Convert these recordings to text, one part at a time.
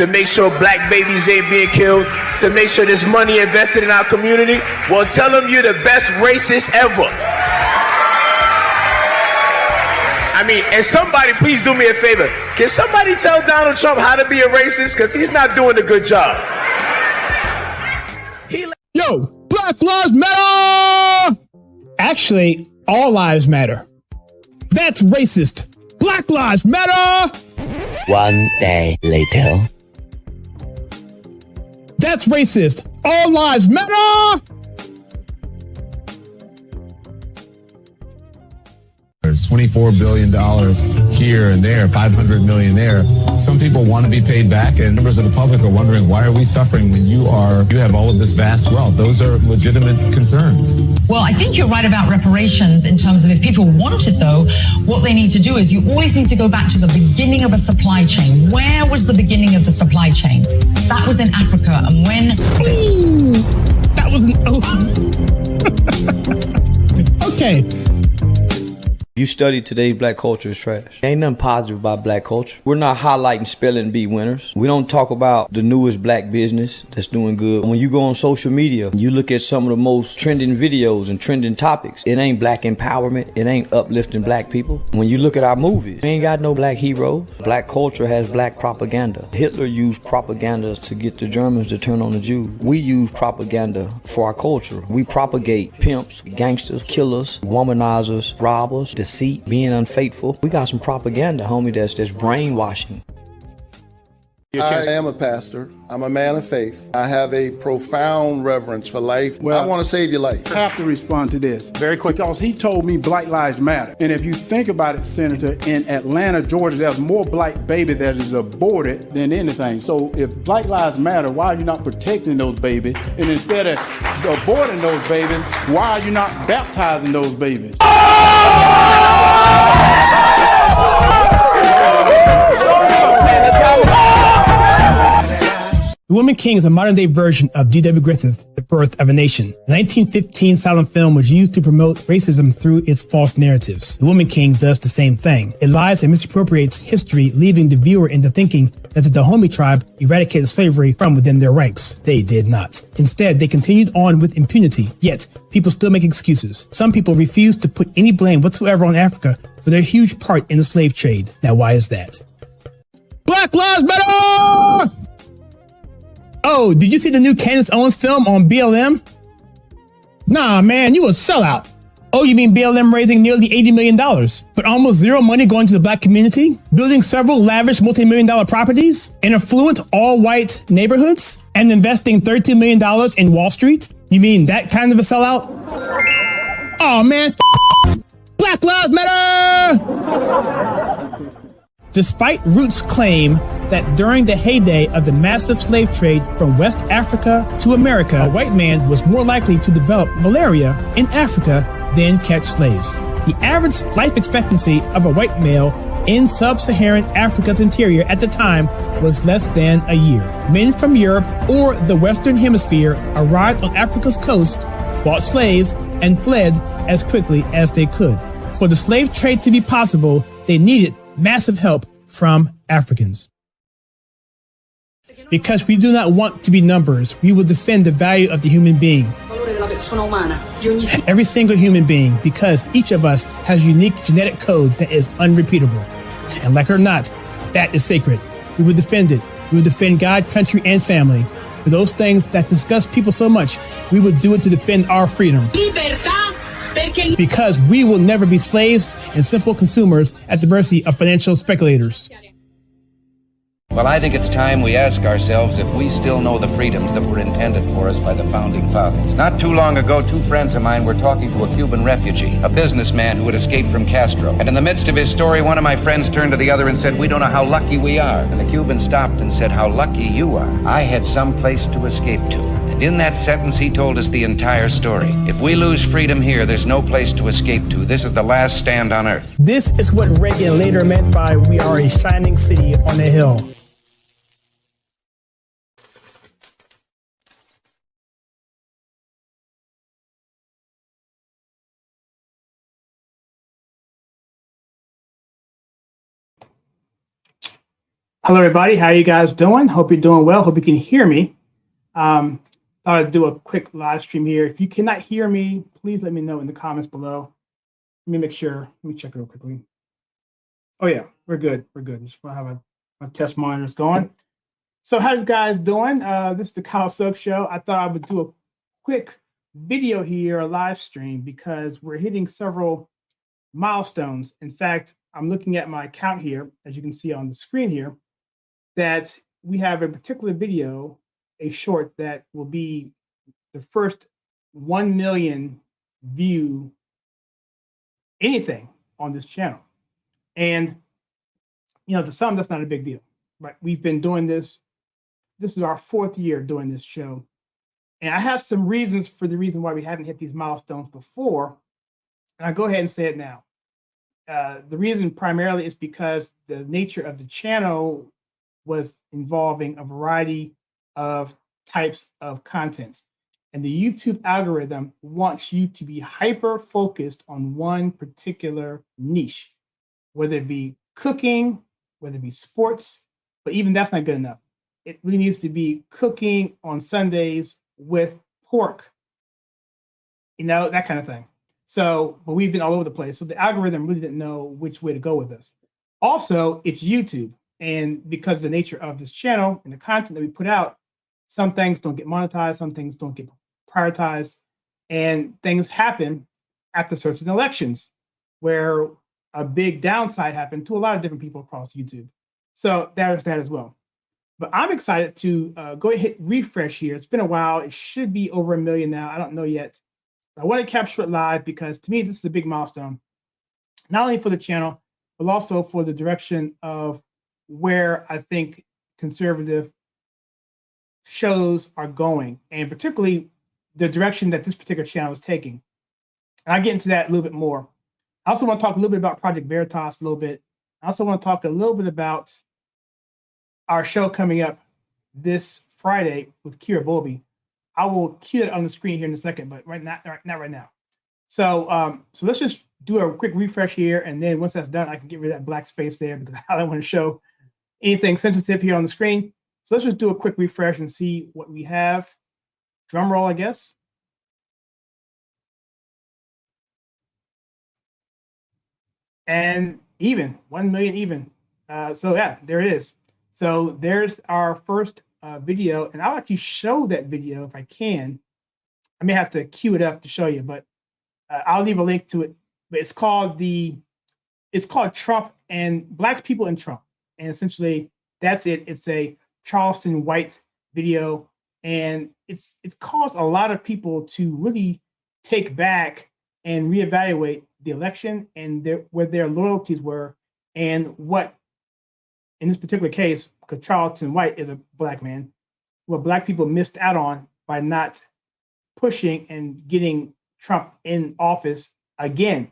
to make sure black babies ain't being killed, to make sure there's money invested in our community. Well, tell them you're the best racist ever. I mean, and somebody, please do me a favor. Can somebody tell Donald Trump how to be a racist? Because he's not doing a good job. Yo, Black Lives Matter! Actually, all lives matter. That's racist. Black Lives Matter! One day later. That's racist. All lives matter! There's $24 billion here and there, $500 million there. Some people want to be paid back, and members of the public are wondering, why are we suffering when you have all of this vast wealth? Those are legitimate concerns. Well, I think you're right about reparations in terms of if people want it, though, what they need to do is you always need to go back to the beginning of a supply chain. Where was the beginning of the supply chain? That was in Africa. And when... Ooh, that was an... Okay. You study today's black culture is trash. Ain't nothing positive about black culture. We're not highlighting spelling bee winners. We don't talk about the newest black business that's doing good. When you go on social media, you look at some of the most trending videos and trending topics. It ain't black empowerment. It ain't uplifting black people. When you look at our movies, we ain't got no black heroes. Black culture has black propaganda. Hitler used propaganda to get the Germans to turn on the Jews. We use propaganda for our culture. We propagate pimps, gangsters, killers, womanizers, robbers, deceit, being unfaithful. We got some propaganda, homie, that's brainwashing. I am a pastor. I'm a man of faith. I have a profound reverence for life. Well, I want to save your life. I have to respond to this very quick because he told me Black Lives Matter. And if you think about it, Senator, in Atlanta, Georgia, there's more black baby that is aborted than anything. So if Black Lives Matter, why are you not protecting those babies? And instead of aborting those babies, why are you not baptizing those babies? The Woman King is a modern-day version of D.W. Griffith's The Birth of a Nation. The 1915 silent film was used to promote racism through its false narratives. The Woman King does the same thing. It lies and misappropriates history, leaving the viewer into thinking that the Dahomey tribe eradicated slavery from within their ranks. They did not. Instead, they continued on with impunity. Yet, people still make excuses. Some people refuse to put any blame whatsoever on Africa for their huge part in the slave trade. Now, why is that? Black Lives Matter! Oh, did you see the new Candace Owens film on BLM? Nah, man, you a sellout. Oh, you mean BLM raising nearly $80 million, but almost zero money going to the black community? Building several lavish multi-million-dollar properties in affluent all-white neighborhoods and investing $32 million in Wall Street? You mean that kind of a sellout? Oh, man, Black Lives Matter! Despite Root's claim that during the heyday of the massive slave trade from West Africa to America, a white man was more likely to develop malaria in Africa than catch slaves. The average life expectancy of a white male in sub-Saharan Africa's interior at the time was less than a year. Men from Europe or the Western Hemisphere arrived on Africa's coast, bought slaves, and fled as quickly as they could. For the slave trade to be possible, they needed massive help from Africans. Because we do not want to be numbers, we will defend the value of the human being. Every single human being, because each of us has a unique genetic code that is unrepeatable. And like it or not, that is sacred. We will defend it. We will defend God, country, and family. For those things that disgust people so much, we will do it to defend our freedom. Because we will never be slaves and simple consumers at the mercy of financial speculators. Well, I think it's time we ask ourselves if we still know the freedoms that were intended for us by the founding fathers. Not too long ago, two friends of mine were talking to a Cuban refugee, a businessman who had escaped from Castro. And in the midst of his story, one of my friends turned to the other and said, "We don't know how lucky we are." And the Cuban stopped and said, "How lucky you are. I had some place to escape to." And in that sentence, he told us the entire story. If we lose freedom here, there's no place to escape to. This is the last stand on earth. This is what Reagan later meant by "we are a shining city on a hill." Hello, everybody. How you guys doing? Hope you're doing well. Hope you can hear me. Thought I'd do a quick live stream here. If you cannot hear me, please let me know in the comments below. Let me make sure. Let me check it real quickly. Oh yeah, we're good. We're good. Just want to have my test monitors going. So how you guys doing? This is the Kyle Suggs Show. I thought I would do a quick video here, a live stream, because we're hitting several milestones. In fact, I'm looking at my account here, as you can see on the screen here, that we have a particular video, a short that will be the first 1 million view anything on this channel. And, you know, to some, that's not a big deal, right? We've been doing this. This is our 4th year doing this show. And I have some reasons for the reason why we haven't hit these milestones before. And I'll go ahead and say it now. The reason primarily is because the nature of the channel was involving a variety of types of content. And the YouTube algorithm wants you to be hyper focused on one particular niche, whether it be cooking, whether it be sports, but even that's not good enough. It really needs to be cooking on Sundays with pork, you know, that kind of thing. So, but we've been all over the place. So the algorithm really didn't know which way to go with this. Also, it's YouTube. And because of the nature of this channel and the content that we put out, some things don't get monetized, some things don't get prioritized, and things happen after certain elections where a big downside happened to a lot of different people across YouTube. So there's that as well. But I'm excited to go ahead and hit refresh here. It's been a while. It should be over 1 million now. I don't know yet. I want to capture it live because to me, this is a big milestone, not only for the channel, but also for the direction of where I think conservative shows are going, and particularly the direction that this particular channel is taking. And I'll get into that a little bit more. I also want to talk a little bit about Project Veritas a little bit. I also want to talk a little bit about our show coming up this Friday with Kira Bowlby. I will cue it on the screen here in a second, but not right now. So so let's just do a quick refresh here, and then once that's done, I can get rid of that black space there because I don't want to show anything sensitive here on the screen. So let's just do a quick refresh and see what we have. Drum roll, I guess. And even 1 million even. So yeah, there it is. So there's our first video, and I'll actually show that video if I can. I may have to queue it up to show you, but I'll leave a link to it. But it's called Trump and Black People in Trump, and essentially that's it. It's a Charleston White video, and it's caused a lot of people to really take back and reevaluate the election and where their loyalties were, and what, in this particular case, because Charleston White is a Black man, what Black people missed out on by not pushing and getting Trump in office again.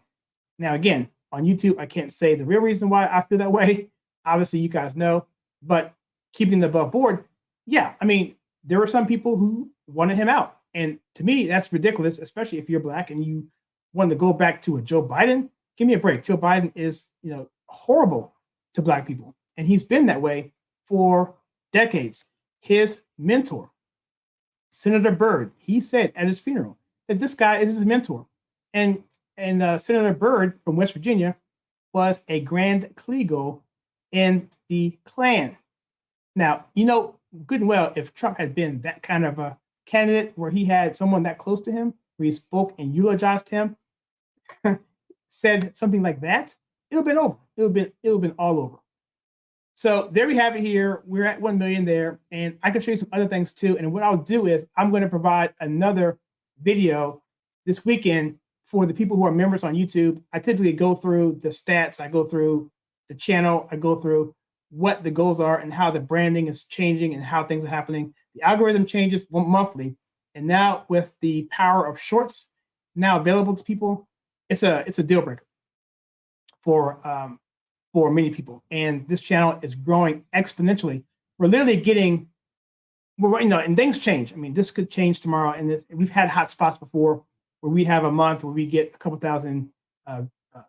Now, again, on YouTube, I can't say the real reason why I feel that way. Obviously, you guys know, but keeping it above board, yeah, I mean, there were some people who wanted him out. And to me, that's ridiculous, especially if you're Black and you want to go back to a Joe Biden. Give me a break. Joe Biden is, you know, horrible to Black people. And he's been that way for decades. His mentor, Senator Byrd, he said at his funeral that this guy is his mentor. And Senator Byrd from West Virginia was a Grand Kleagle in the Klan. Now, you know good and well, if Trump had been that kind of a candidate where he had someone that close to him, where he spoke and eulogized him, said something like that, it would have been over. It would have been all over. So there we have it here. We're at 1 million there, and I can show you some other things too. And what I'll do is I'm going to provide another video this weekend for the people who are members on YouTube. I typically go through the stats, I go through the channel, I go through what the goals are and how the branding is changing and how things are happening. The algorithm changes monthly, and now with the power of shorts now available to people, it's a deal breaker for many people. And this channel is growing exponentially. We're literally getting, and things change. I mean, this could change tomorrow. And we've had hot spots before where we have a month where we get a couple thousand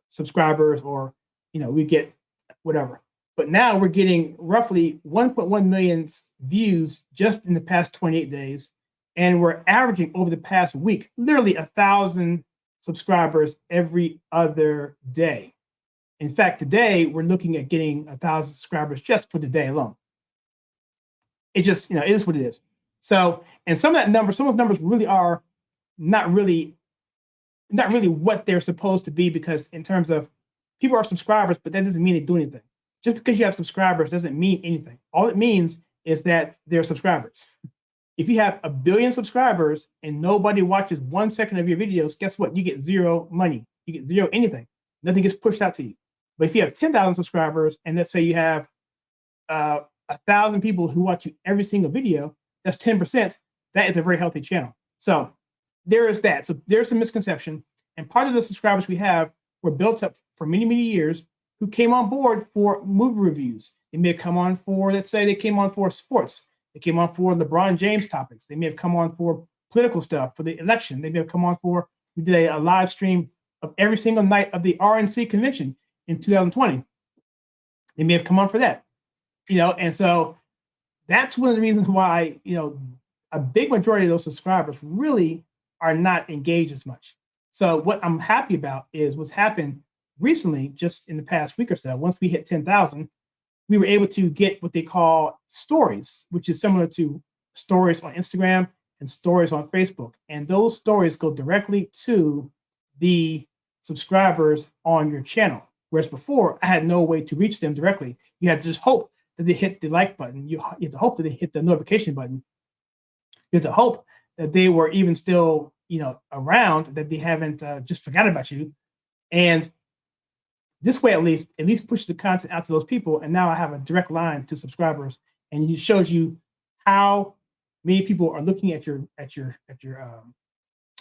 subscribers, or we get whatever. But now we're getting roughly 1.1 million views just in the past 28 days. And we're averaging over the past week, literally 1,000 subscribers every other day. In fact, today we're looking at getting 1,000 subscribers just for the day alone. It just, it is what it is. So, and some of those numbers really are not really what they're supposed to be, because in terms of people are subscribers, but that doesn't mean they do anything. Just because you have subscribers doesn't mean anything. All it means is that they're subscribers. If you have 1 billion subscribers and nobody watches 1 second of your videos, guess what? You get zero money. You get zero anything. Nothing gets pushed out to you. But if you have 10,000 subscribers, and let's say you have 1,000 people who watch you every single video, that's 10%. That is a very healthy channel. So there is that. So there's a misconception. And part of the subscribers we have were built up for many, many years, who came on board for movie reviews. They may have come on for, let's say they came on for sports. They came on for LeBron James topics. They may have come on for political stuff, for the election. They may have come on for, we did a live stream of every single night of the RNC convention in 2020. They may have come on for that, and so that's one of the reasons why, a big majority of those subscribers really are not engaged as much. So what I'm happy about is what's happened recently, just in the past week or so. Once we hit 10,000, we were able to get what they call stories, which is similar to stories on Instagram and stories on Facebook. And those stories go directly to the subscribers on your channel. Whereas before, I had no way to reach them directly. You had to just hope that they hit the like button. You had to hope that they hit the notification button. You had to hope that they were even still, around, that they haven't just forgot about you. And this way, at least push the content out to those people. And now I have a direct line to subscribers, and it shows you how many people are looking at your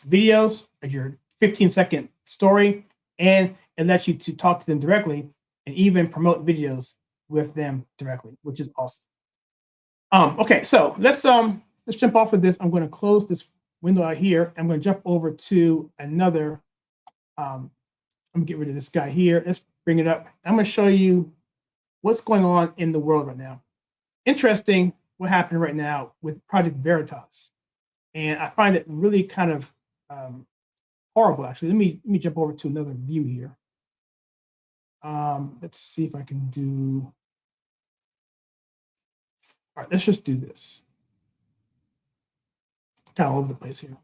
videos, at your 15-second story, and it lets you to talk to them directly and even promote videos with them directly, which is awesome. Okay, so let's jump off of this. I'm going to close this window out here. I'm going to jump over to another. I'm going to get rid of this guy here. Let's bring it up. I'm going to show you what's going on in the world right now. Interesting what happened right now with Project Veritas. And I find it really kind of horrible, actually. Let me jump over to another view here. Let's see if I can do. All right, let's just do this. Kind of all over the place here.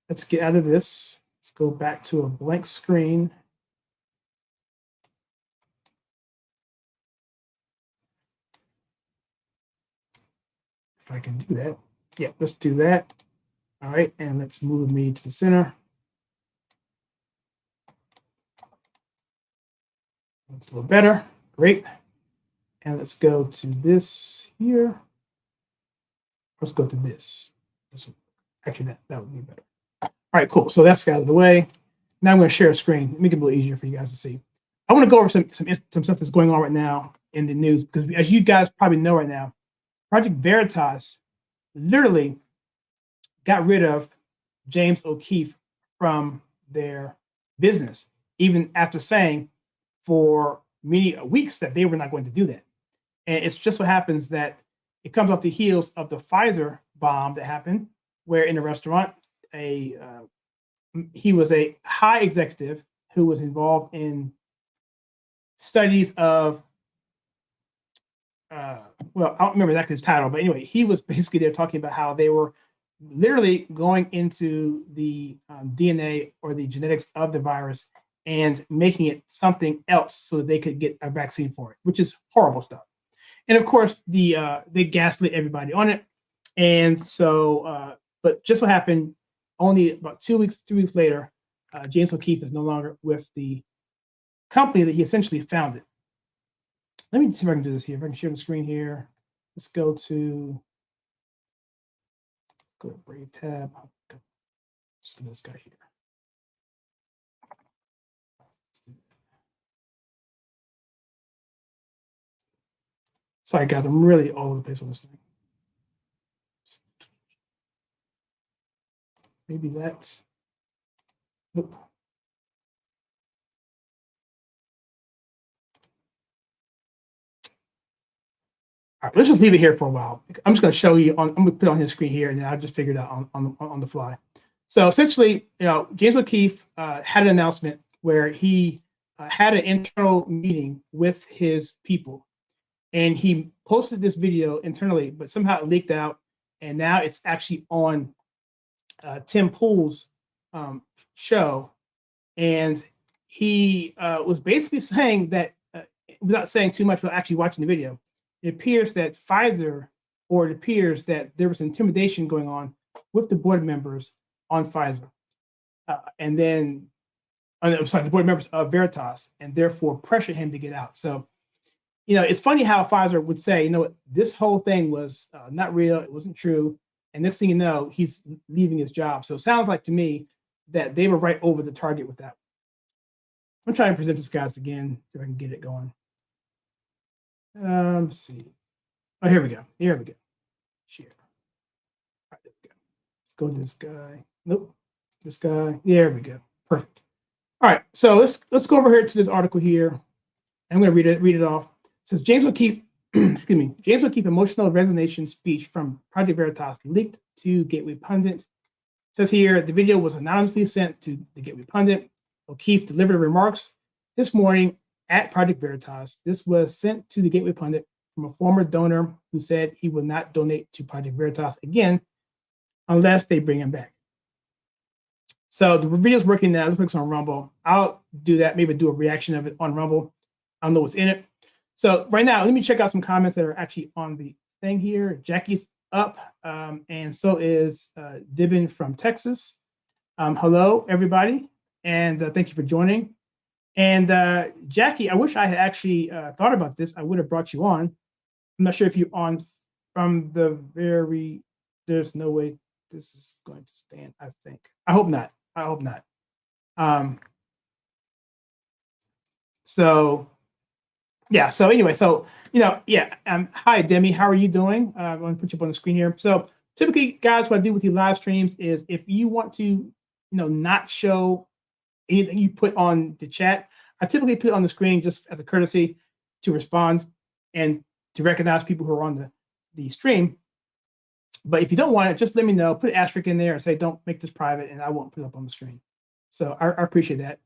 Let's get out of this. Let's go back to a blank screen. If I can do that. Yeah, let's do that. All right, and let's move me to the center. That's a little better. Great. And let's go to this here. Let's go to this. Actually, that would be better. All right, cool. So that's out of the way. Now I'm going to share a screen, make it a little easier for you guys to see. I want to go over some stuff that's going on right now in the news, because as you guys probably know right now, Project Veritas literally got rid of James O'Keefe from their business, even after saying for many weeks that they were not going to do that. And it's just so happens that it comes off the heels of the Pfizer bomb that happened, where in a restaurant, he was a high executive who was involved in studies of, well, I don't remember exactly his title, but anyway, he was basically there talking about how they were literally going into the DNA or the genetics of the virus and making it something else so that they could get a vaccine for it, which is horrible stuff. And of course, they gaslit everybody on it. And so, but just so happened, only about 3 weeks later, James O'Keefe is no longer with the company that he essentially founded. Let me see if I can do this here. If I can share the screen here. Let's go to Brave tab. Let's do this guy here. Sorry, guys, I'm really all over the place on this thing. Maybe that's. Nope. All right, let's just leave it here for a while. I'm just going to show you on. I'm going to put it on his screen here, and then I'll just figure it out on the fly. So essentially, James O'Keefe had an announcement where he had an internal meeting with his people, and he posted this video internally, but somehow it leaked out, and now it's actually on Tim Pool's show, and he was basically saying that, without saying too much, but actually watching the video, it appears that Pfizer, or it appears that there was intimidation going on with the board members on Pfizer, and then, I'm sorry, the board members of Veritas, and therefore pressured him to get out. So, it's funny how Pfizer would say, this whole thing was not real, it wasn't true, and next thing you know, he's leaving his job. So it sounds like to me that they were right over the target with that. I'm trying to present this guys again, see if I can get it going. Let's see. Oh, here we go. Here we go. Share. All right, there we go. Let's go to this guy. Nope. This guy. There we go. Perfect. All right. So let's go over here to this article here. I'm going to read it off. It says James O'Keefe, excuse me, James O'Keefe emotional resignation speech from Project Veritas leaked to Gateway Pundit. It says here the video was anonymously sent to the Gateway Pundit. O'Keefe delivered remarks this morning at Project Veritas. This was sent to the Gateway Pundit from a former donor who said he would not donate to Project Veritas again unless they bring him back. So the video's working now. This looks on Rumble. I'll do that, maybe do a reaction of it on Rumble. I don't know what's in it. So right now, let me check out some comments that are actually on the thing here. Jackie's up, and so is Dibin from Texas. Hello, everybody, and thank you for joining. And Jackie, I wish I had actually thought about this. I would have brought you on. I'm not sure if you're on from the very, there's no way this is going to stand, I think. I hope not. I hope not. So, yeah, so anyway, so, yeah, hi, Demi, how are you doing? I'm going to put you up on the screen here. So typically, guys, what I do with these live streams is if you want to, not show anything you put on the chat, I typically put it on the screen just as a courtesy to respond and to recognize people who are on the stream. But if you don't want it, just let me know, put an asterisk in there and say, don't make this private, and I won't put it up on the screen. So I appreciate that.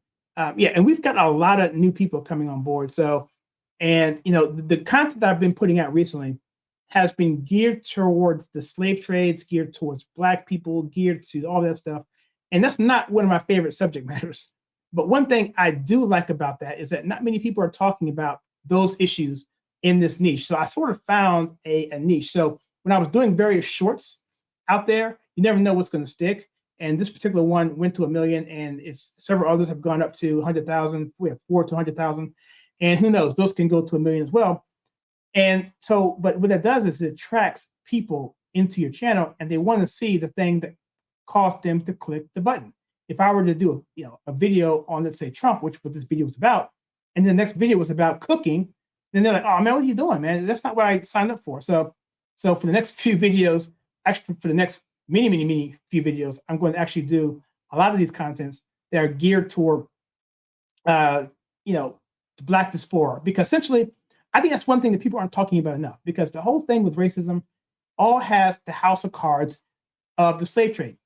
Yeah, and we've got a lot of new people coming on board. So, and, the content that I've been putting out recently has been geared towards the slave trades, geared towards Black people, geared to all that stuff. And that's not one of my favorite subject matters. But one thing I do like about that is that not many people are talking about those issues in this niche. So I sort of found a niche. So when I was doing various shorts out there, you never know what's going to stick. And this particular one went to 1 million, and several others have gone up to 100,000. We have 4 to 100,000. And who knows, those can go to 1 million as well. And so, but what that does is it attracts people into your channel, and they want to see the thing that caused them to click the button. If I were to do a video on, let's say, Trump, which what this video was about, and the next video was about cooking, then they're like, oh man, what are you doing, man? That's not what I signed up for. So for the next few videos, actually for the next many few videos, I'm going to actually do a lot of these contents that are geared toward the Black diaspora, because essentially I think that's one thing that people aren't talking about enough, because the whole thing with racism all has the house of cards of the slave trade,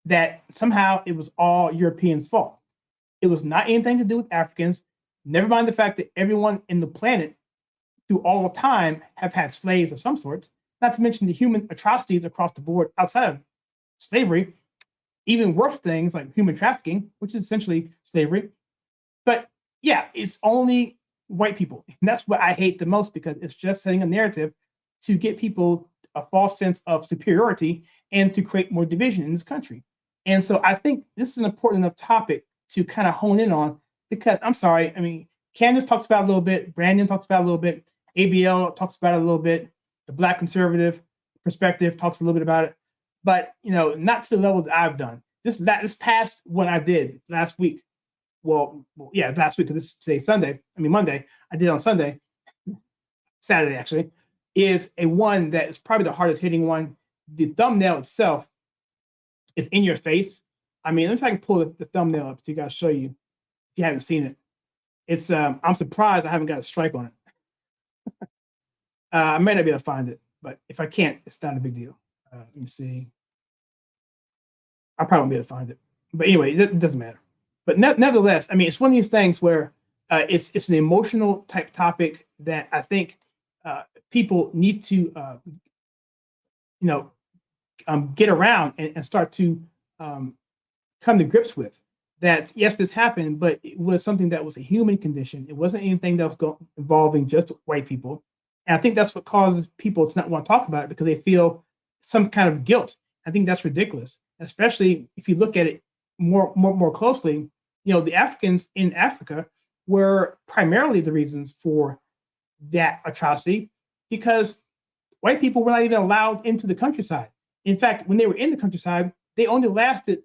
that somehow it was all Europeans' fault. It was not anything to do with Africans, never mind the fact that everyone in the planet through all time have had slaves of some sort, not to mention the human atrocities across the board outside of slavery, even worse things like human trafficking, which is essentially slavery. But yeah, it's only white people. And that's what I hate the most, because it's just setting a narrative to get people a false sense of superiority and to create more division in this country. And so I think this is an important enough topic to kind of hone in on, because I'm sorry, I mean, Candace talks about it a little bit, Brandon talks about it a little bit, ABL talks about it a little bit, the Black conservative perspective talks a little bit about it, but not to the level that I've done. This past one I did last week. Well, yeah, last week, because this is today, Monday. I did on Sunday, Saturday actually, is a one that is probably the hardest hitting one. The thumbnail itself is in your face. I mean, let me see if I can pull the thumbnail up to you guys, show you if you haven't seen it. It's I'm surprised I haven't got a strike on it. I may not be able to find it, but if I can't, it's not a big deal. Let me see. I probably won't be able to find it. But anyway, it doesn't matter. But nevertheless, I mean, it's one of these things where it's an emotional type topic that I think people need to, get around and start to come to grips with. That yes, this happened, but it was something that was a human condition. It wasn't anything that was involving just white people. And I think that's what causes people to not want to talk about it because they feel some kind of guilt. I think that's ridiculous, especially if you look at it more closely. The Africans in Africa were primarily the reasons for that atrocity because white people were not even allowed into the countryside. In fact, when they were in the countryside, they only lasted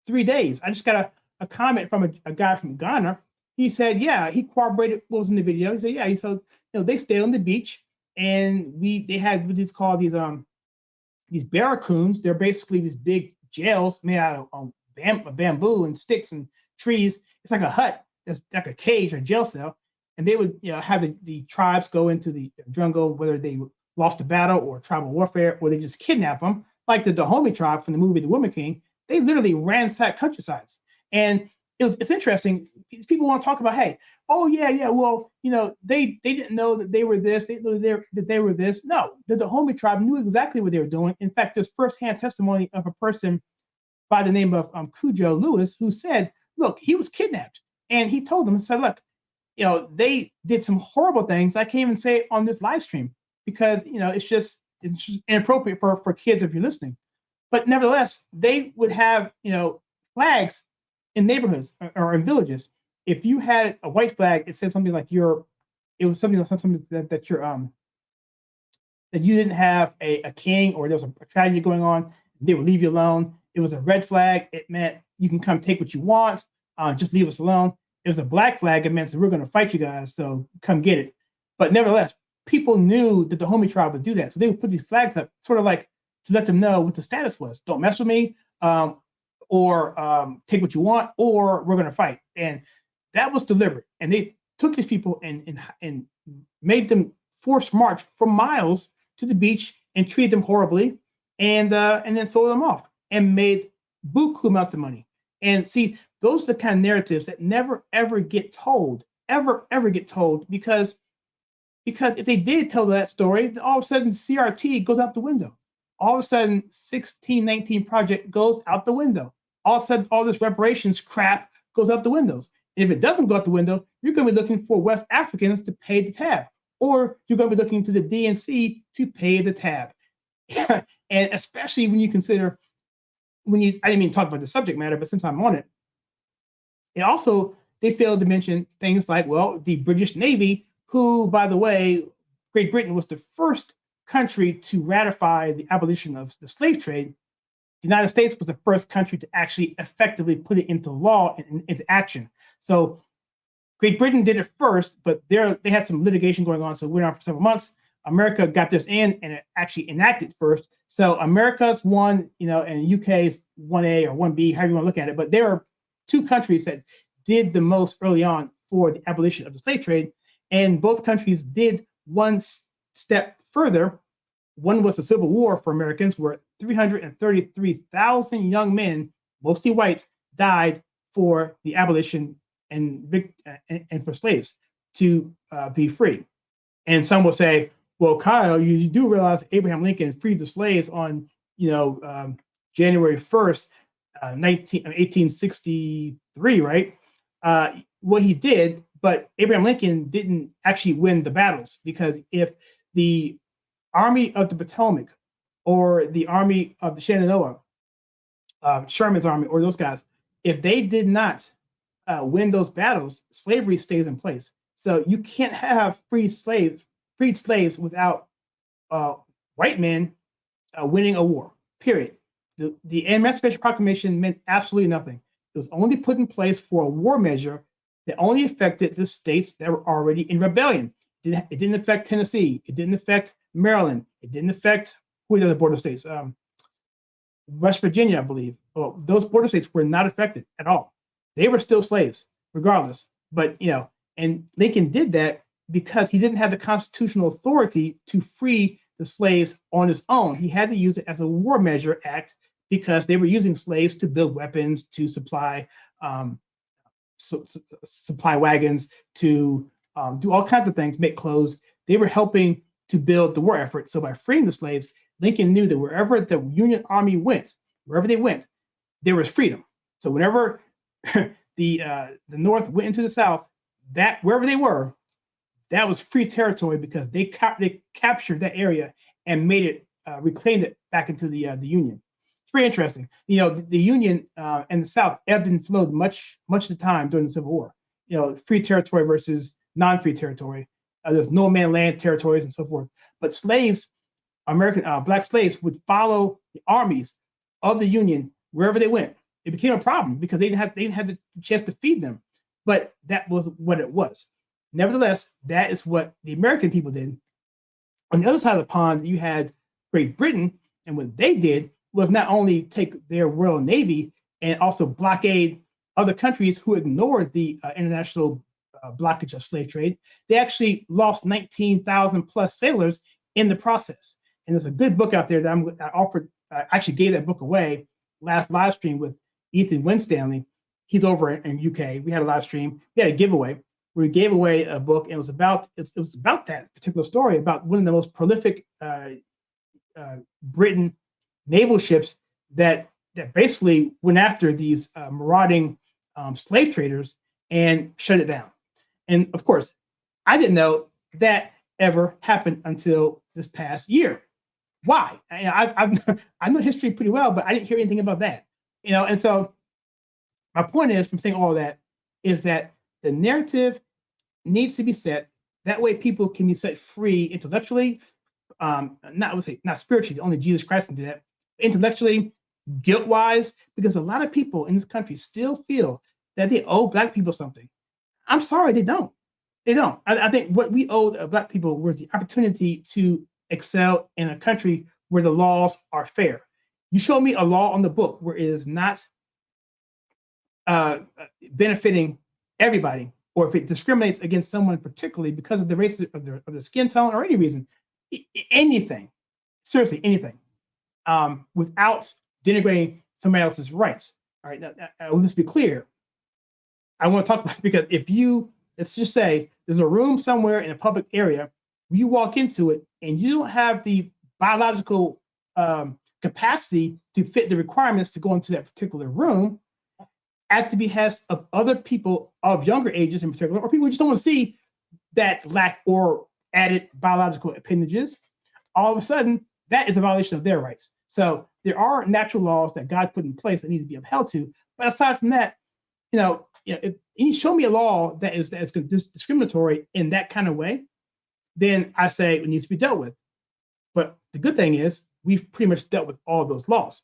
3 days. I just got a comment from a guy from Ghana. He said, yeah, he corroborated what was in the video. He said, yeah, he said, they stayed on the beach and they had what is called these barracoons. They're basically these big jails made out of bamboo and sticks and trees. It's like a hut. It's like a cage or jail cell. And they would have the tribes go into the jungle, whether they lost a battle or tribal warfare, or they just kidnap them, like the Dahomey tribe from the movie The Woman King. They literally ransacked countrysides. And it's interesting. People want to talk about, hey, oh yeah, well, they didn't know that they were this, they didn't know that they were this. No, the Dahomey tribe knew exactly what they were doing. In fact, there's firsthand testimony of a person by the name of Cujo Lewis who said, look, he was kidnapped, and he told them, said, look, they did some horrible things I can't even say on this live stream because it's just inappropriate for kids if you're listening. But nevertheless, they would have flags in neighborhoods or in villages. If you had a white flag, it said something like that you're that you didn't have a king or there was a tragedy going on. They would leave you alone. It was a red flag. It meant you can come take what you want. Just leave us alone. It was a black flag. It meant we're going to fight you guys, so come get it. But nevertheless, people knew that the Dahomey tribe would do that, so they would put these flags up, sort of like to let them know what the status was. Don't mess with me, or take what you want, or we're going to fight. And that was deliberate. And they took these people and made them forced march for miles to the beach and treated them horribly, and then sold them off and made buku amounts of money. And see, those are the kind of narratives that never ever get told, ever get told, because if they did tell that story, then all of a sudden CRT goes out the window. All of a sudden 1619 Project goes out the window. All of a sudden all this reparations crap goes out the windows. And if it doesn't go out the window, you're going to be looking for West Africans to pay the tab, or you're going to be looking to the DNC to pay the tab. And especially when you consider, I didn't mean to talk about the subject matter, but since I'm on it, they failed to mention things like, well, the British Navy, who, by the way, Great Britain was the first country to ratify the abolition of the slave trade. The United States was the first country to actually effectively put it into law and into action. So Great Britain did it first, but they had some litigation going on, so it went on for several months. America got this in, and it actually enacted first. So America's one, and UK's 1A or 1B, however you want to look at it. But there are two countries that did the most early on for the abolition of the slave trade, and both countries did one step further. One was the Civil War for Americans, where 333,000 young men, mostly whites, died for the abolition and for slaves to be free. And some will say, well, Kyle, you do realize Abraham Lincoln freed the slaves on, January 1st, 1863, right? Well, he did, but Abraham Lincoln didn't actually win the battles, because if the Army of the Potomac or the Army of the Shenandoah, Sherman's army, or those guys, if they did not win those battles, slavery stays in place. So you can't have freed slaves without white men winning a war, period. The Emancipation Proclamation meant absolutely nothing. It was only put in place for a war measure that only affected the states that were already in rebellion. It didn't affect Tennessee. It didn't affect Maryland. It didn't affect who are the other border states? West Virginia, I believe. Well, those border states were not affected at all. They were still slaves, regardless. But and Lincoln did that because he didn't have the constitutional authority to free the slaves on his own. He had to use it as a war measure act because they were using slaves to build weapons, to supply supply wagons, to do all kinds of things, make clothes. They were helping to build the war effort. So by freeing the slaves, Lincoln knew that wherever the Union Army went, wherever they went, there was freedom. So whenever the North went into the South, that wherever they were, that was free territory because they captured that area and made it reclaimed it back into the Union. It's very interesting. You know, the Union and the South ebbed and flowed much of the time during the Civil War. You know, free territory versus non-free territory. There's no man land territories and so forth. But slaves, American black slaves, would follow the armies of the Union wherever they went. It became a problem because they didn't have the chance to feed them. But that was what it was. Nevertheless, that is what the American people did. On the other side of the pond, you had Great Britain, and what they did was not only take their Royal Navy and also blockade other countries who ignored the international blockage of slave trade. They actually lost 19,000 plus sailors in the process. And there's a good book out there that I offered. I actually gave that book away last live stream with Ethan Winstanley. He's over in UK. We had a live stream. We had a giveaway where we gave away a book, and it was about that particular story about one of the most prolific Britain naval ships that basically went after these marauding slave traders and shut it down. And of course, I didn't know that ever happened until this past year. Why? I know history pretty well, but I didn't hear anything about that. You know, and so my point is, from saying all of that, is that the narrative needs to be set. That way, people can be set free intellectually, not spiritually. Only Jesus Christ can do that. Intellectually, guilt-wise, because a lot of people in this country still feel that they owe Black people something. I'm sorry, they don't. They don't. I think what we owed Black people was the opportunity to excel in a country where the laws are fair. You show me a law on the book where it is not benefiting everybody, or if it discriminates against someone particularly because of the race of their skin tone or any reason, anything, seriously, anything, without denigrating somebody else's rights. All right, now, let's be clear. I want to talk about, because if let's just say there's a room somewhere in a public area, you walk into it and you don't have the biological capacity to fit the requirements to go into that particular room, at the behest of other people of younger ages in particular, or people who just don't want to see that lack or added biological appendages, all of a sudden, that is a violation of their rights. So there are natural laws that God put in place that need to be upheld to. But aside from that, if you show me a law that is discriminatory in that kind of way, then I say it needs to be dealt with. But the good thing is we've pretty much dealt with all those laws.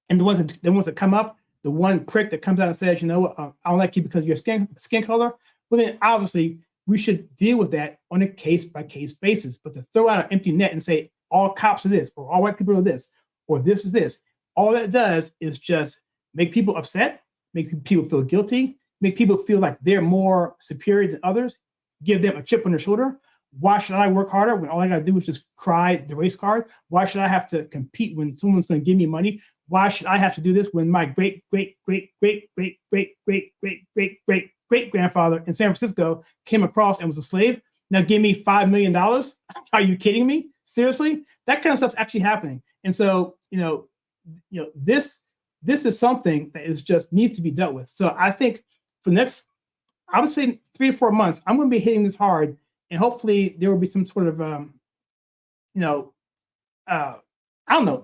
And the ones that come up, the one prick that comes out and says, I don't like you because of your skin color, well, then obviously we should deal with that on a case-by-case basis. But to throw out an empty net and say all cops are this, or all white people are this, or this is this, all that does is just make people upset, make people feel guilty, make people feel like they're more superior than others, give them a chip on their shoulder. Why should I work harder when all I got to do is just cry the race card? Why should I have to compete when someone's going to give me money? Why should I have to do this when my great grandfather in San Francisco came across and was a slave? Now give me $5 million? Are you kidding me? Seriously? That kind of stuff's actually happening. And so, this is something that is just needs to be dealt with. So I think for the next, I would say 3 to 4 months, I'm going to be hitting this hard, and hopefully there will be some sort of,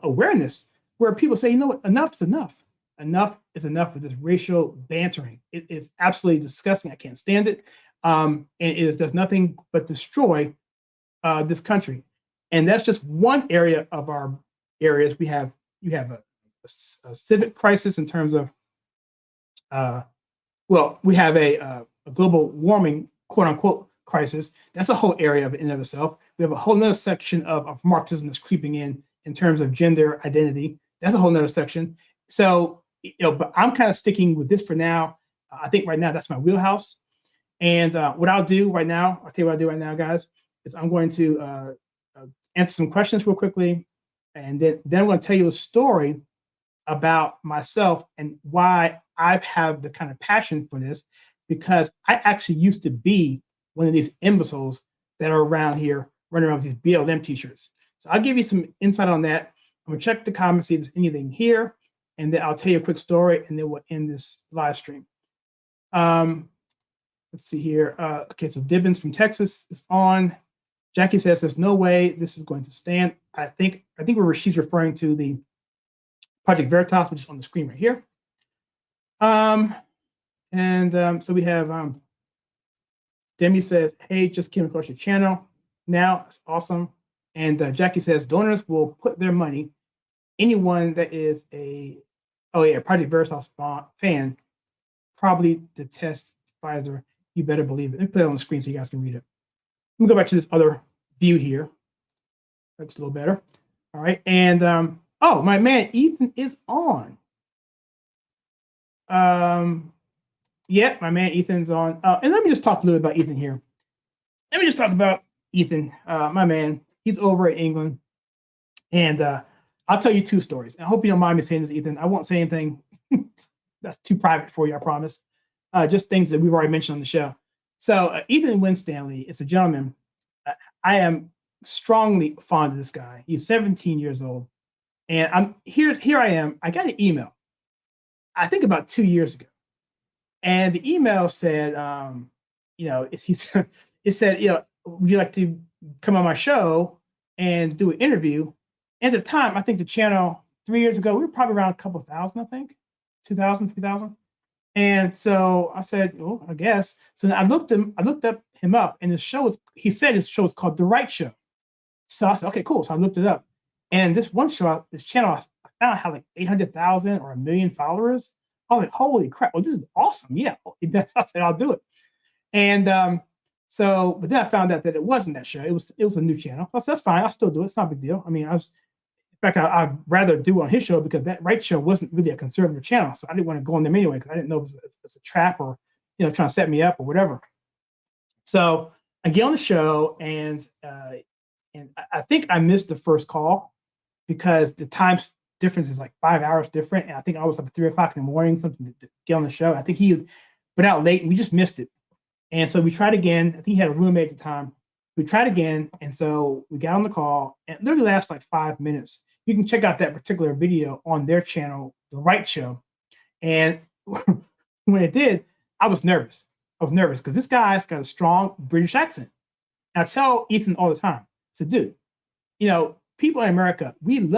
awareness where people say, what, enough's enough. Enough is enough with this racial bantering. It is absolutely disgusting. I can't stand it. And it does nothing but destroy this country. And that's just one area of our areas. You have a civic crisis in terms of, we have a global warming, quote unquote, crisis. That's a whole area of it in and of itself. We have a whole nother section of Marxism that's creeping in terms of gender identity. That's a whole nother section. So, but I'm kind of sticking with this for now. I think right now that's my wheelhouse. And what I'll do right now, I'll tell you what I'll do right now, guys, is I'm going to answer some questions real quickly. And then I'm going to tell you a story about myself and why I have the kind of passion for this, because I actually used to be one of these imbeciles that are around here running around with these BLM t-shirts. So I'll give you some insight on that. I'm gonna check the comments, see if there's anything here, and then I'll tell you a quick story, and then we'll end this live stream. Let's see here. Okay, so Dibbins from Texas is on. Jackie says there's no way this is going to stand. I think she's referring to the Project Veritas, which is on the screen right here. So we have Demi says, hey, just came across your channel. Now it's awesome. And Jackie says donors will put their money. Anyone that is a Project Veritas fan probably detest Pfizer. You better believe it. Let me put it on the screen so you guys can read it. Let me go back to this other view here. That's a little better. All right. And oh, my man Ethan is on. Yeah, my man Ethan's on. And let me just talk a little bit about Ethan here. Let me just talk about Ethan, my man. He's over in England. And I'll tell you two stories. I hope you don't mind me saying this, Ethan. I won't say anything that's too private for you, I promise. Just things that we've already mentioned on the show. So Ethan Winstanley is a gentleman. I am strongly fond of this guy. He's 17 years old. And I'm here I am. I got an email, I think about 2 years ago. And the email said, it said, would you like to come on my show and do an interview? And at the time, I think the channel 3 years ago, we were probably around a couple thousand, I think, 2,000, 3,000. And so I said, well, I guess. So I looked up him up, and he said his show is called The Right Show. So I said, okay, cool. So I looked it up. And this channel, I found had like 800,000 or 1 million followers. I was like, holy crap. Well, this is awesome. Yeah. I said, I'll do it. And but then I found out that it wasn't that show. It was a new channel. I said, that's fine. I'll still do it. It's not a big deal. I mean, in fact, I'd rather do it on his show because That Right Show wasn't really a conservative channel. So I didn't want to go on them anyway because I didn't know if it was a trap or, trying to set me up or whatever. So I get on the show and I think I missed the first call because the time difference is like 5 hours different. And I think I was up at 3 o'clock in the morning, something to get on the show. I think he went out late and we just missed it. And so we tried again. I think he had a roommate at the time. We tried again. And so we got on the call and it literally lasted like 5 minutes. You can check out that particular video on their channel, The Right Show. And when it did, I was nervous. Because this guy's got a strong British accent. And I tell Ethan all the time, I said, dude, people in America, we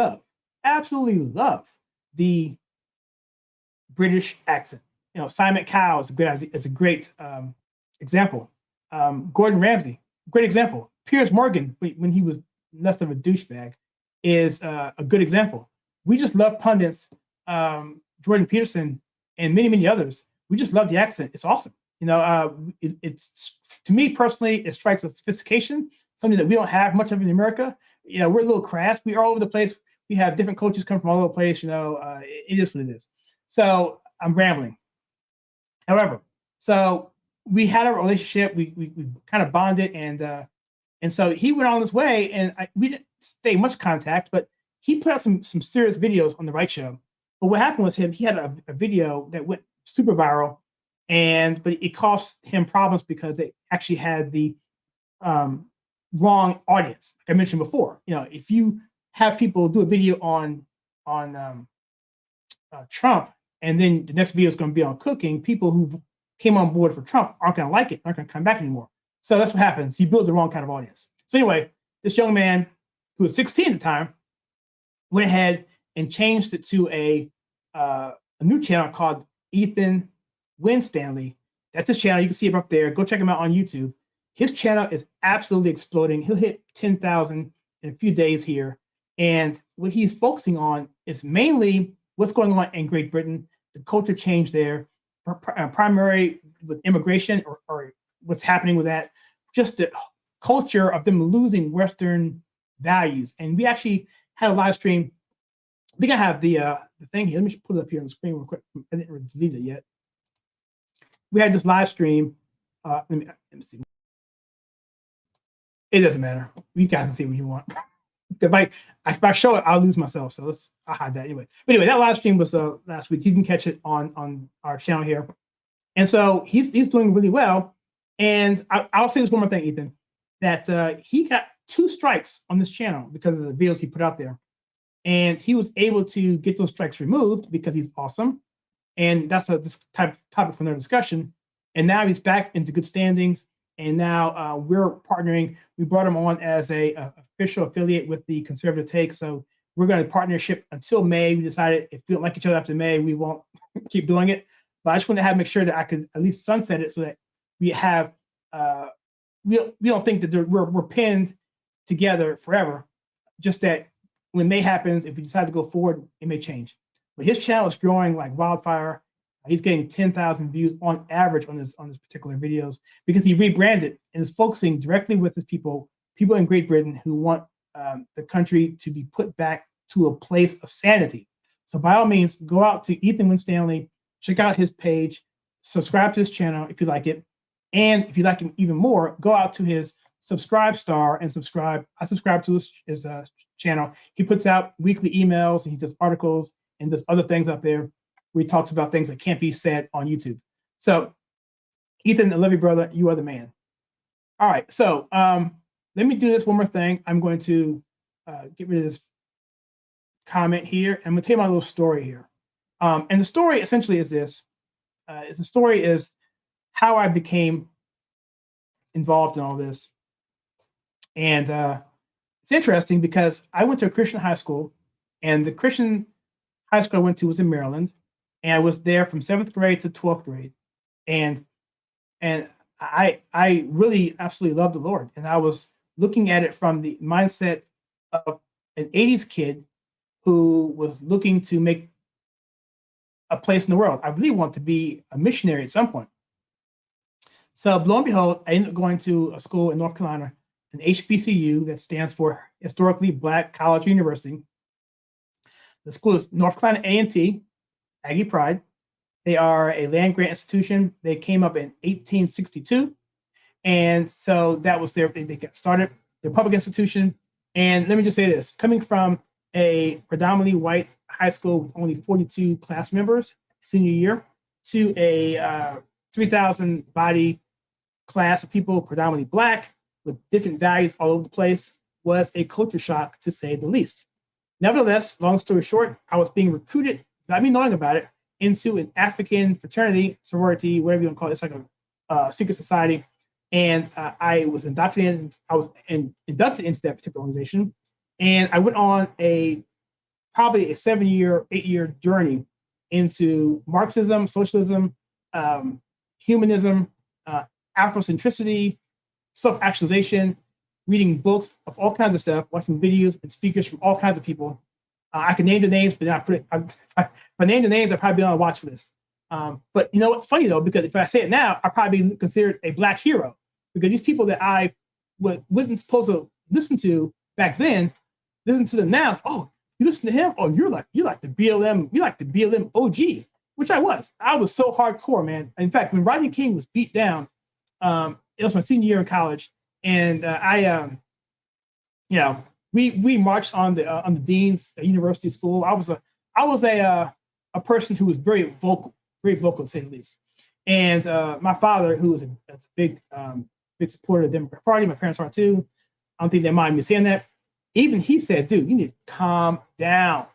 absolutely love the British accent. Simon Cowell is a great example. Gordon Ramsay, great example. Piers Morgan, when he was less of a douchebag, is a good example. We just love pundits, Jordan Peterson, and many, many others. We just love the accent. It's awesome. It's to me personally, it strikes a sophistication, something that we don't have much of in America. We're a little crass. We are all over the place. We have different coaches come from all over the place. It is what it is. So I'm rambling. However, so we had a relationship. We kind of bonded, and so he went on his way, and we didn't stay in much contact. But he put out some serious videos on The Right Show. But what happened was he had a video that went super viral, but it caused him problems because they actually had the wrong audience. Like I mentioned before, if you have people do a video on Trump, and then the next video is going to be on cooking, people who came on board for Trump aren't going to like it, aren't going to come back anymore. So that's what happens. You build the wrong kind of audience. So anyway, this young man who was 16 at the time went ahead and changed it to a new channel called Ethan Winstanley. That's his channel. You can see him up there. Go check him out on YouTube. His channel is absolutely exploding. He'll hit 10,000 in a few days here. And what he's focusing on is mainly what's going on in Great Britain, the culture change there, primary with immigration or what's happening with that, just the culture of them losing Western values. And we actually had a live stream. I think I have the thing here. Let me just put it up here on the screen real quick. I didn't delete it yet. We had this live stream let me see. It doesn't matter. You guys can see what you want. If I show it, I'll lose myself. So I'll hide that anyway. But anyway, that live stream was last week. You can catch it on our channel here. And so he's doing really well. And I'll say this one more thing, Ethan, that he got 2 strikes on this channel because of the videos he put out there. And he was able to get those strikes removed because he's awesome. And that's this topic for another discussion. And now he's back into good standings. And now we're partnering. We brought him on as a official affiliate with the Conservative Take. So we're going to partnership until May. We decided if we don't like each other after May, we won't keep doing it. But I just want to make sure that I could at least sunset it so that we have we don't think that we're pinned together forever. Just that when May happens, if we decide to go forward, it may change. But his channel is growing like wildfire. He's getting 10,000 views on average on his particular videos because he rebranded and is focusing directly with his people in Great Britain who want the country to be put back to a place of sanity. So by all means, go out to Ethan Winstanley, check out his page, subscribe to his channel if you like it. And if you like him even more, go out to his subscribe star and subscribe. I subscribe to his channel. He puts out weekly emails and he does articles and does other things up there where he talks about things that can't be said on YouTube. So, Ethan, I love you, brother. You are the man. All right, so let me do this one more thing. I'm going to get rid of this comment here. I'm going to tell you my little story here. And the story essentially is this. The story is how I became involved in all this. And it's interesting because I went to a Christian high school, and the Christian high school I went to was in Maryland. And I was there from 7th grade to 12th grade. And I really absolutely loved the Lord. And I was looking at it from the mindset of an 80s kid who was looking to make a place in the world. I really want to be a missionary at some point. So lo and behold, I ended up going to a school in North Carolina, an HBCU that stands for Historically Black College University. The school is North Carolina A&T, Aggie Pride. They are a land grant institution. They came up in 1862. And so that was they got started, their public institution. And let me just say this, coming from a predominantly white high school with only 42 class members senior year to a 3,000 body class of people predominantly Black with different values all over the place was a culture shock, to say the least. Nevertheless, long story short, I was being recruited, without me knowing about it, into an African fraternity, sorority, whatever you want to call it. It's like a secret society. And I was inducted into that particular organization. And I went on probably a 7-year, 8-year journey into Marxism, socialism, humanism, Afrocentricity, self-actualization, reading books of all kinds of stuff, watching videos and speakers from all kinds of people. I can name the names, but if I name the names, I'd probably be on a watch list. But you know what's funny though, because if I say it now, I'd probably be considered a Black hero, because these people that I wasn't supposed to listen to back then, listen to them now. Oh, you listen to him? Oh, you're like the BLM OG, which I was. I was so hardcore, man. In fact, when Rodney King was beat down, it was my senior year in college, and we marched on the dean's university school. I was a person who was very vocal to say the least. And my father, who was a big supporter of the Democratic Party, my parents are too. I don't think they mind me saying that. Even he said, dude, you need to calm down.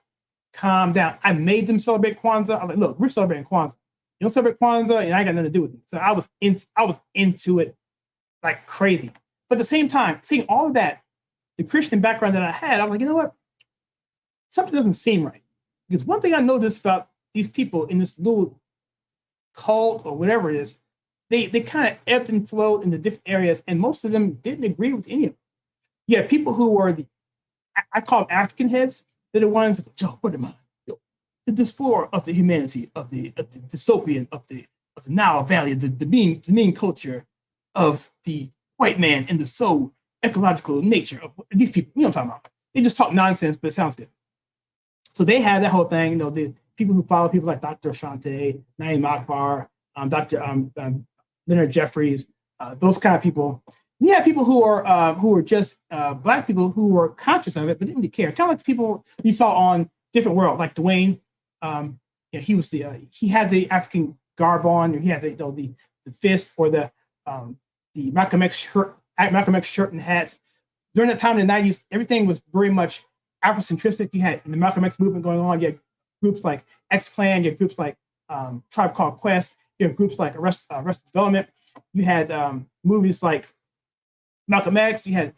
I made them celebrate Kwanzaa. I'm like, look, we're celebrating Kwanzaa. You don't celebrate Kwanzaa, and I got nothing to do with it. So I was into it like crazy. But at the same time, seeing all of that, the Christian background that I had, I'm like, you know what? Something doesn't seem right. Because one thing I noticed about these people in this little cult or whatever it is, they kind of ebbed and flowed in the different areas, and most of them didn't agree with any of them. Yeah, people who were I call them African heads. They're the ones that go, Joe, what am I? The explorer of the humanity, of the dystopian, of the Nile Valley, the mean culture of the white man and the so ecological nature of these people. You know what I'm talking about? They just talk nonsense, but it sounds good. So they have that whole thing. You know, the people who follow people like Dr. Ashante, Naeem Akbar, Dr. Leonard Jeffries, those kind of people. You have people who are just black people who were conscious of it but didn't really care. Kind of like the people you saw on Different World, like Dwayne. He was he had the African garb on, or he had the fist or the Malcolm X shirt and hat. During that time in the 90s, everything was very much Afrocentric. You had the Malcolm X movement going on. You had groups like X-Clan. You had groups like Tribe Called Quest. You had groups like Arrested Development. You had movies like Malcolm X. You had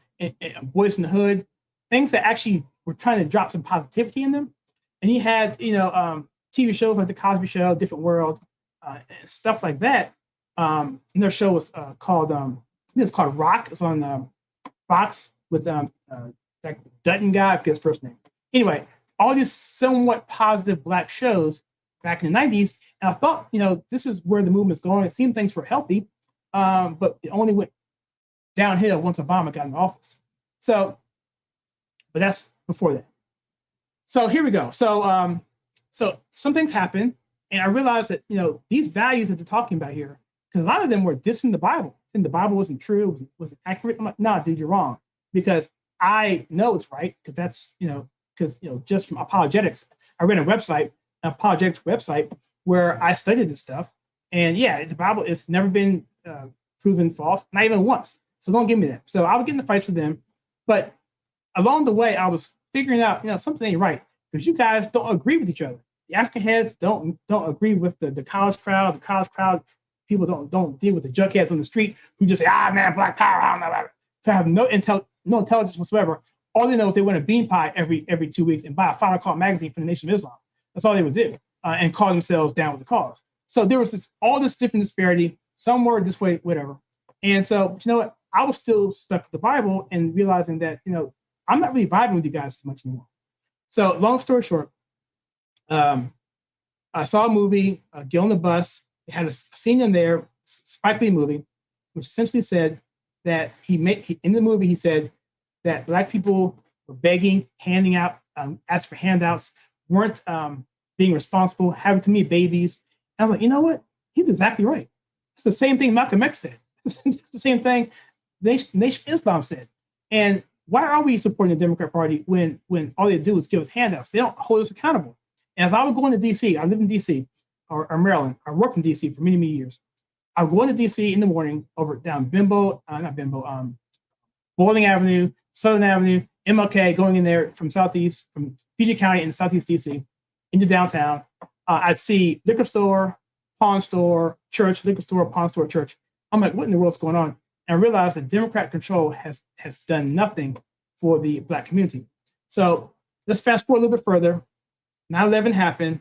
Boys in the Hood. Things that actually were trying to drop some positivity in them. And you had TV shows like The Cosby Show, Different World, and stuff like that. And their show was called I think it's called Rock. It's on Fox with that Dutton guy, I forget his first name. Anyway, all these somewhat positive black shows back in the 90s. And I thought, this is where the movement's going. It seemed things were healthy, but it only went downhill once Obama got in office. So, but that's before that. So here we go. So some things happen, and I realized that, these values that they're talking about here, because a lot of them were dissing the Bible, and the Bible wasn't true, wasn't accurate. I'm like, nah, dude, you're wrong, because I know it's right, because that's, because just from apologetics, I read an apologetics website where I studied this stuff, and yeah, the Bible is never been proven false, not even once. So don't give me that. So I would get in the fights with them, but along the way, I was figuring out, something ain't right, because you guys don't agree with each other. The African heads don't agree with the college crowd. The college crowd people don't deal with the junkheads on the street who just say, man, black power, I don't know about it. To have no intelligence whatsoever. All they know is they win a bean pie every 2 weeks and buy a Final Call magazine from the Nation of Islam. That's all they would do, and call themselves down with the cause. So there was all this different disparity. Some were this way, whatever. And so, but you know what? I was still stuck with the Bible and realizing that, I'm not really vibing with you guys so much anymore. So long story short, I saw a movie, Get on the Bus. It had a scene in there, Spike Lee movie, which essentially said that in the movie, he said that black people were begging, handing out, asked for handouts, weren't being responsible, having too many babies. And I was like, you know what? He's exactly right. It's the same thing Malcolm X said. It's the same thing Nation of Islam said. And why are we supporting the Democrat Party when all they do is give us handouts? They don't hold us accountable. And as I would go into D.C., I live in D.C. or Maryland. I worked in D.C. for many, many years. I would go into D.C. in the morning down Bowling Avenue, Southern Avenue, MLK, going in there from PG County into Southeast D.C. into downtown. I'd see liquor store, pawn store, church, liquor store, pawn store, church. I'm like, what in the world's going on? And I realized that Democrat control has done nothing for the black community. So let's fast forward a little bit further. 9/11 happened,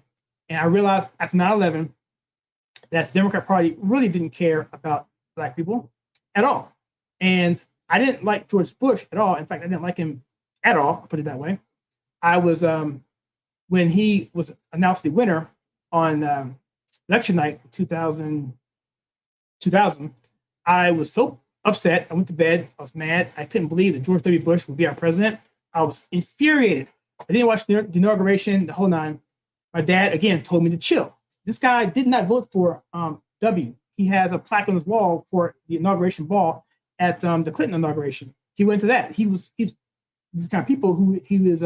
and I realized after 9/11 that the Democrat Party really didn't care about black people at all. And I didn't like George Bush at all. In fact, I didn't like him at all, I'll put it that way. I was, when he was announced the winner on election night 2000, I was so upset. I went to bed. I was mad. I couldn't believe that George W. Bush would be our president. I was infuriated. I didn't watch the inauguration, the whole nine. My dad, again, told me to chill. This guy did not vote for W. He has a plaque on his wall for the inauguration ball at the Clinton inauguration. He went to that. He's the kind of people who he was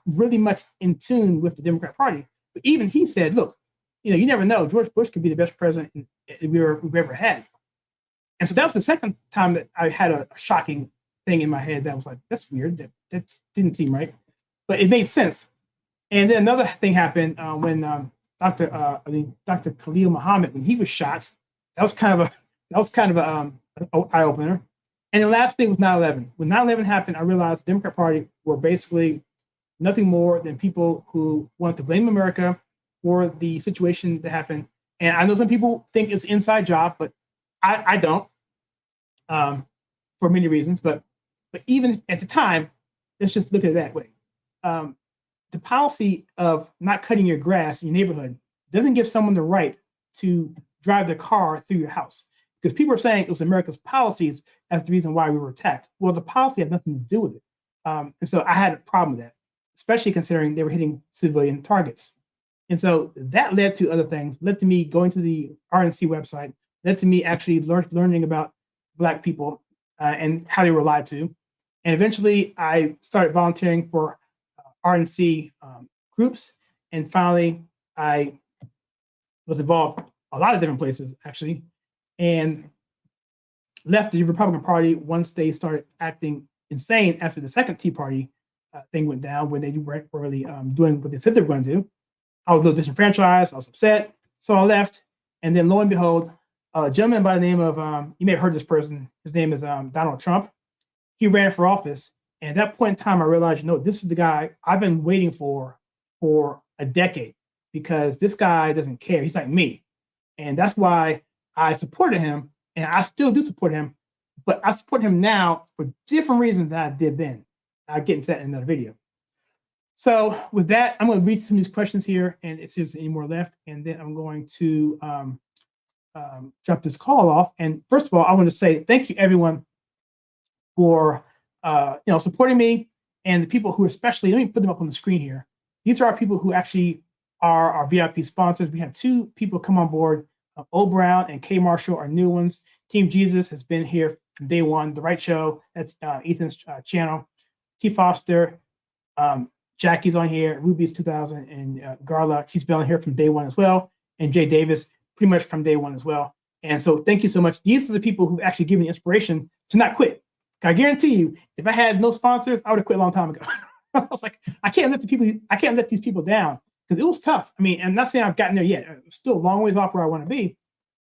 really much in tune with the Democrat Party. But even he said, look, you never know. George Bush could be the best president we've ever had. And so that was the second time that I had a shocking thing in my head that was like, that's weird. That didn't seem right. But it made sense. And then another thing happened when Dr. Khalil Muhammad, when he was shot. That was kind of an eye opener. And the last thing was 9/11. When 9/11 happened, I realized the Democrat Party were basically nothing more than people who wanted to blame America for the situation that happened. And I know some people think it's an inside job, but I don't, for many reasons. But even at the time, let's just look at it that way. The policy of not cutting your grass in your neighborhood doesn't give someone the right to drive their car through your house, because people are saying it was America's policies as the reason why we were attacked. Well, the policy had nothing to do with it. And so I had a problem with that, especially considering they were hitting civilian targets. And so that led to other things, led to me going to the RNC website, led to me actually learning about Black people and how they were lied to. And eventually I started volunteering for RNC groups. And finally, I was involved a lot of different places, actually, and left the Republican Party once they started acting insane after the second Tea Party thing went down, when they weren't really doing what they said they were going to do. I was a little disenfranchised. I was upset. So I left. And then lo and behold, a gentleman by the name of, you may have heard this person, his name is Donald Trump. He ran for office. And at that point in time, I realized, this is the guy I've been waiting for a decade, because this guy doesn't care. He's like me. And that's why I supported him. And I still do support him. But I support him now for different reasons than I did then. I'll get into that in another video. So with that, I'm going to read some of these questions here, and see if there's any more left. And then I'm going to jump this call off. And first of all, I want to say thank you, everyone, for supporting me, and the people who especially, let me put them up on the screen here. These are our people who actually are our VIP sponsors. We have two people come on board. O Brown and K Marshall are new ones. Team Jesus has been here from day one. The Right Show, that's Ethan's channel. T Foster, Jackie's on here. Ruby's 2000, and Garla, she's been on here from day one as well. And Jay Davis, pretty much from day one as well. And so thank you so much. These are the people who've actually given me inspiration to not quit. I guarantee you, if I had no sponsors, I would have quit a long time ago. I was like, I can't let these people down, because it was tough. I mean, I'm not saying I've gotten there yet. I'm still a long ways off where I want to be,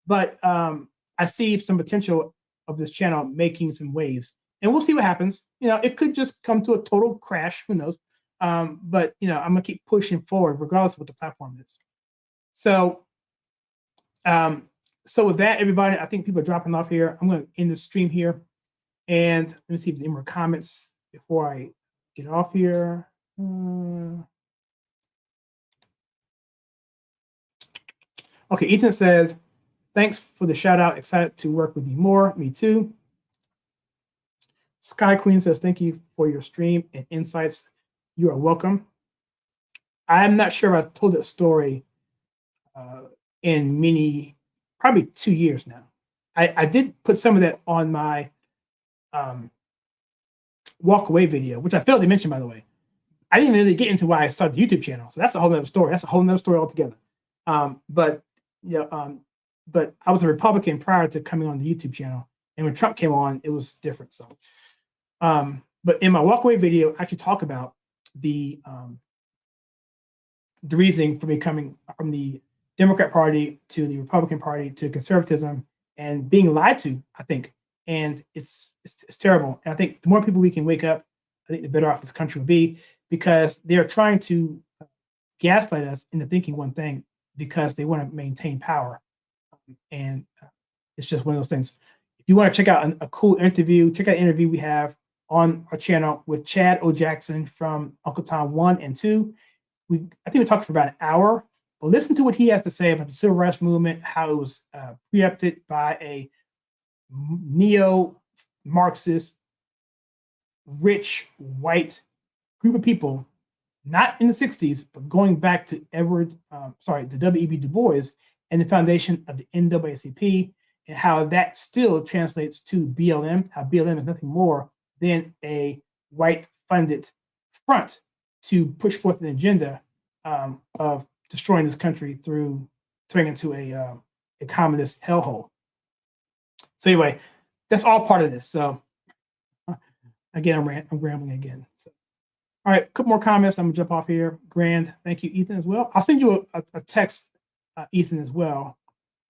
but I see some potential of this channel making some waves, and we'll see what happens. It could just come to a total crash. Who knows? But I'm gonna keep pushing forward regardless of what the platform is. So, so with that, everybody, I think people are dropping off here. I'm gonna end the stream here, and let me see if there's any more comments before I get off here. Okay, Ethan says, thanks for the shout out. Excited to work with you more. Me too. Sky Queen says, thank you for your stream and insights. You are welcome. I'm not sure if I've told that story in probably 2 years now. I did put some of that on my walk away video, which I failed to mention, by the way. I didn't really get into why I started the YouTube channel. So that's a whole other story. That's a whole other story altogether. But I was a Republican prior to coming on the YouTube channel. And when Trump came on, it was different. So, but in my walkaway video, I actually talk about the reasoning for me coming from the Democrat Party to the Republican Party to conservatism and being lied to, I think. And it's terrible. And I think the more people we can wake up, I think the better off this country will be, because they're trying to gaslight us into thinking one thing because they want to maintain power. And it's just one of those things. If you want to check out a cool interview, check out an interview we have on our channel with Chad O. Jackson from Uncle Tom 1 and 2. I think we talked for about an hour. But listen to what he has to say about the civil rights movement, how it was preempted by a neo-Marxist, rich, white group of people, not in the 60s, but going back to the W.E.B. Du Bois and the foundation of the NAACP, and how that still translates to BLM, how BLM is nothing more than a white-funded front to push forth an agenda of destroying this country through turning into a communist hellhole. So anyway, that's all part of this. So again, I'm rambling again. So, all right, a couple more comments. I'm gonna jump off here. Grand, thank you, Ethan, as well. I'll send you a text, Ethan, as well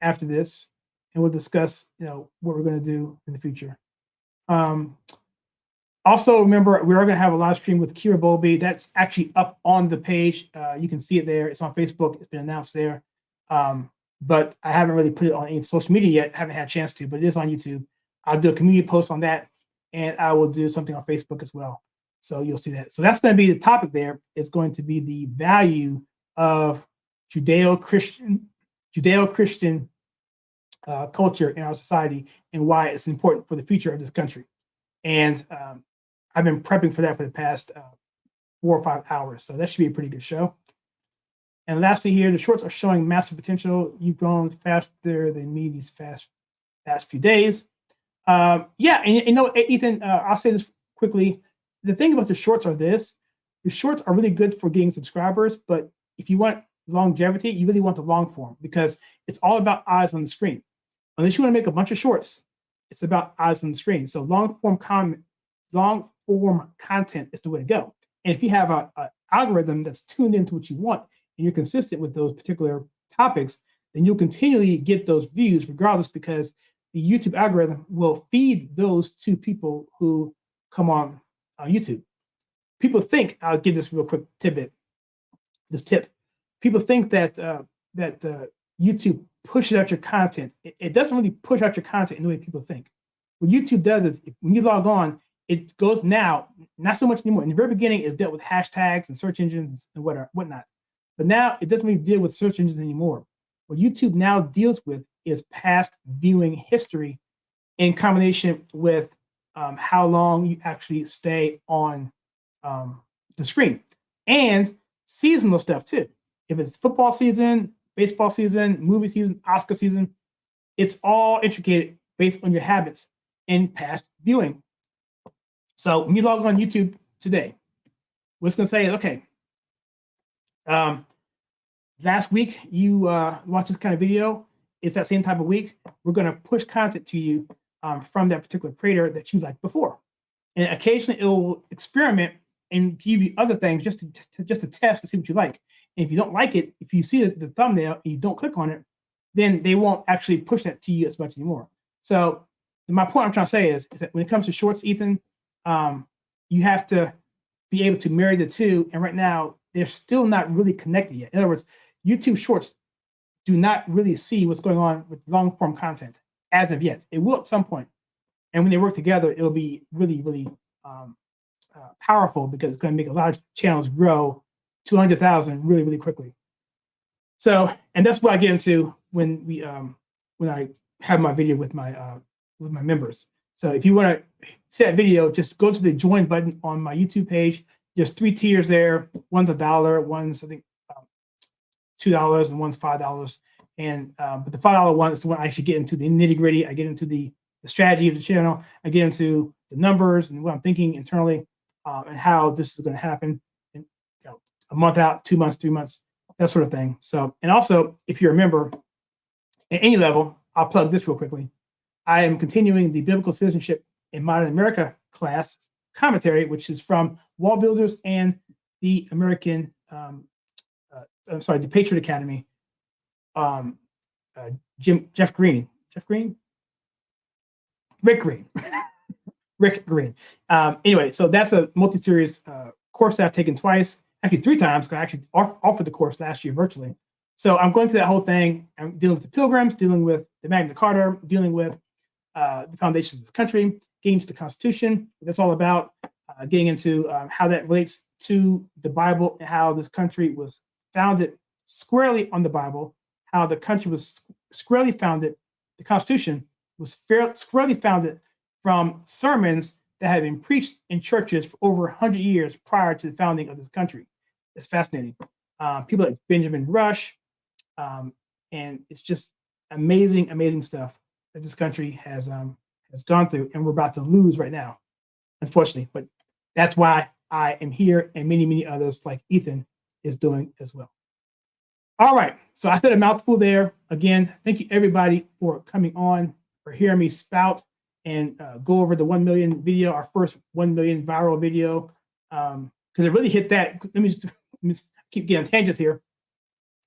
after this, and we'll discuss, what we're gonna do in the future. Also, remember, we are gonna have a live stream with Kira Bowlby. That's actually up on the page. You can see it there. It's on Facebook. It's been announced there. But I haven't really put it on any social media yet. Haven't had a chance to, but it is on YouTube. I'll do a community post on that, and I will do something on Facebook as well. So you'll see that. So that's going to be the topic there. It's going to be the value of Judeo-Christian culture in our society and why it's important for the future of this country. And I've been prepping for that for the past 4 or 5 hours. So that should be a pretty good show. And lastly here, the shorts are showing massive potential. You've grown faster than me these past few days. Yeah, and you know, Ethan, I'll say this quickly. The thing about the shorts are this. The shorts are really good for getting subscribers, but if you want longevity, you really want the long form because it's all about eyes on the screen. Unless you want to make a bunch of shorts, it's about eyes on the screen. So long form content is the way to go. And if you have a algorithm that's tuned into what you want and you're consistent with those particular topics, then you'll continually get those views regardless because the YouTube algorithm will feed those to people who come on YouTube. People think, I'll give this real quick tip. People think that YouTube pushes out your content. It doesn't really push out your content in the way people think. What YouTube does is when you log on, it goes now, not so much anymore. In the very beginning, it's dealt with hashtags and search engines and whatnot. But now it doesn't really deal with search engines anymore. What YouTube now deals with is past viewing history in combination with how long you actually stay on the screen and seasonal stuff too. If it's football season, baseball season, movie season, Oscar season, it's all intricated based on your habits in past viewing. So when you log on YouTube today, what's going to say is, okay, last week you watched this kind of video. It's that same type of week. We're going to push content to you from that particular creator that you liked before. And occasionally it will experiment and give you other things just to test to see what you like. And if you don't like it, if you see the thumbnail and you don't click on it, then they won't actually push that to you as much anymore. So my point I'm trying to say is that when it comes to shorts, Ethan, you have to be able to marry the two. And right now, they're still not really connected yet. In other words, YouTube Shorts do not really see what's going on with long form content as of yet. It will at some point. And when they work together, it'll be really, really powerful because it's going to make a lot of channels grow 200,000 really, really quickly. So, and that's what I get into when I have my video with my members. So if you want to see that video, just go to the join button on my YouTube page. There's 3 tiers there. One's $1, one's I think $2, and one's $5. And but the $5 one is the one I actually get into the nitty gritty. I get into the strategy of the channel. I get into the numbers and what I'm thinking internally and how this is going to happen in a month out, 2 months, 3 months, that sort of thing. So, and also if you're a member at any level, I'll plug this real quickly. I am continuing the Biblical Citizenship in Modern America class commentary, which is from Wall Builders and the American, the Patriot Academy. Rick Green. Anyway, so that's a multi-series course that I've taken twice, actually 3 times, because I actually offered the course last year virtually. So I'm going through that whole thing. I'm dealing with the Pilgrims, dealing with the Magna Carta, dealing with the foundations of this country, getting to the Constitution. That's all about getting into how that relates to the Bible and how this country was founded squarely on the Bible, how the country was squarely founded, the Constitution was squarely founded from sermons that had been preached in churches for over 100 years prior to the founding of this country. It's fascinating. People like Benjamin Rush, and it's just amazing, amazing stuff that this country has gone through, and we're about to lose right now, unfortunately. But that's why I am here, and many, many others like Ethan is doing as well. All right, so I said a mouthful there. Again, thank you everybody for coming on, for hearing me spout and go over the 1 million video, our first 1 million viral video, because it really hit that. Let me just keep getting tangents here.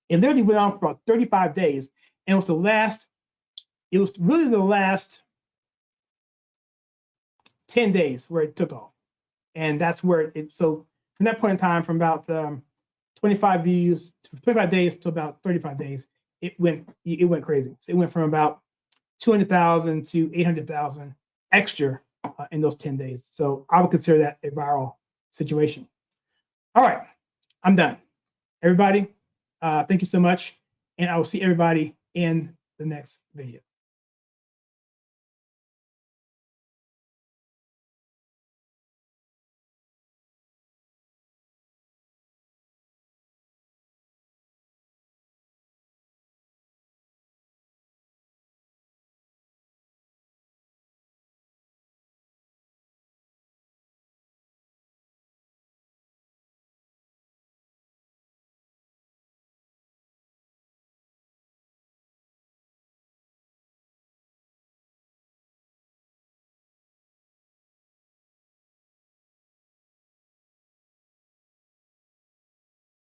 It literally went on for about 35 days, and it was really the last 10 days where it took off. And that's where so from that point in time, from about 25 days to about 35 days, it went crazy. So it went from about 200,000 to 800,000 extra in those 10 days. So I would consider that a viral situation. All right, I'm done. Everybody, thank you so much. And I will see everybody in the next video.